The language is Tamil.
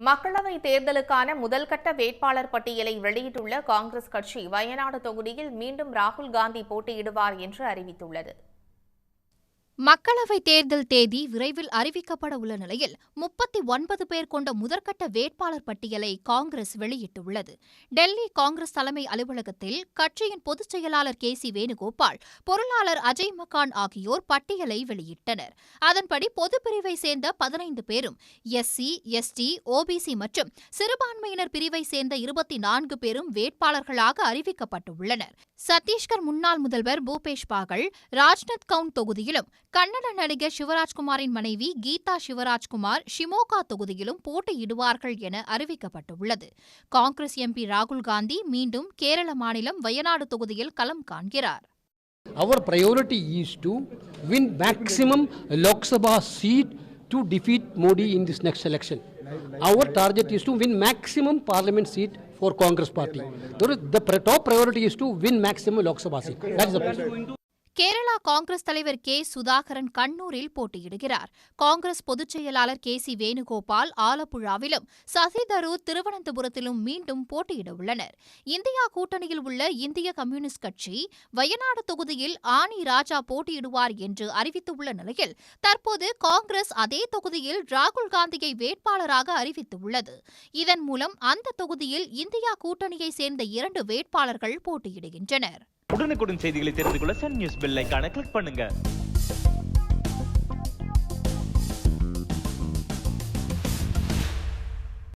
மக்களவை தேர்தலுக்கான முதல்கட்ட வேட்பாளர் பட்டியலை வெளியிட்டுள்ள காங்கிரஸ் கட்சி வயநாடு தொகுதியில் மீண்டும் ராகுல் காந்தி போட்டியிடுவார் என்று அறிவித்துள்ளது. மக்களவைத் தேர்தல் தேதி விரைவில் அறிவிக்கப்பட உள்ள நிலையில் 39 பேர் கொண்ட முதற்கட்ட வேட்பாளர் பட்டியலை காங்கிரஸ் வெளியிட்டுள்ளது. டெல்லி காங்கிரஸ் தலைமை அலுவலகத்தில் கட்சியின் பொதுச் செயலாளர் கே.சி. வேணுகோபால், பொருளாளர் அஜய் மக்கான் ஆகியோர் பட்டியலை வெளியிட்டனர். அதன்படி பொதுப்பிரிவை சேர்ந்த 15 பேரும், எஸ்சி, எஸ்டி, ஓபிசி மற்றும் சிறுபான்மையினர் பிரிவை சேர்ந்த 24 பேரும் வேட்பாளர்களாக அறிவிக்கப்பட்டுள்ளனர். சத்தீஸ்கர் முன்னாள் முதல்வர் பூபேஷ் பாகல் ராஜ்நந்த்கவுன் தொகுதியிலும், கன்னட நடிகர் சிவராஜ்குமாரின் மனைவி கீதா சிவராஜ்குமார் ஷிமோகா தொகுதியிலும் போட்டியிடுவார்கள் என அறிவிக்கப்பட்டுள்ளது. காங்கிரஸ் எம்பி ராகுல் காந்தி மீண்டும் கேரள மாநிலம் வயநாடு தொகுதியில் களம் காண்கிறார். Our priority is to win maximum Lok Sabha seat to defeat Modi in this next election. Our target is to win maximum parliament seat for Congress party. The top priority is to win maximum Lok Sabha seat. That is the priority. Kerala Congress தலைவர் கே. சுதாகரன் கண்ணூரில் போட்டியிடுகிறார். காங்கிரஸ் பொதுச் செயலாளர் கே.சி. வேணுகோபால் ஆலப்புழாவிலும், சசி தரூர் திருவனந்தபுரத்திலும் மீண்டும் போட்டியிட உள்ளனர். இந்தியா கூட்டணியில் உள்ள இந்திய கம்யூனிஸ்ட் கட்சி வயநாடு தொகுதியில் ஆனி ராஜா போட்டியிடுவார் என்று அறிவித்துள்ள நிலையில், தற்போது காங்கிரஸ் அதே தொகுதியில் ராகுல் காந்தியை வேட்பாளராக அறிவித்துள்ளது. இதன் மூலம் அந்த தொகுதியில் இந்தியா கூட்டணியை சேர்ந்த 2 வேட்பாளர்கள் போட்டியிடுகின்றனர். உடனுக்குடன் செய்திகளை தெரிந்து கொள்ள சன் நியூஸ் பெல் ஐகானை கிளிக் பண்ணுங்க.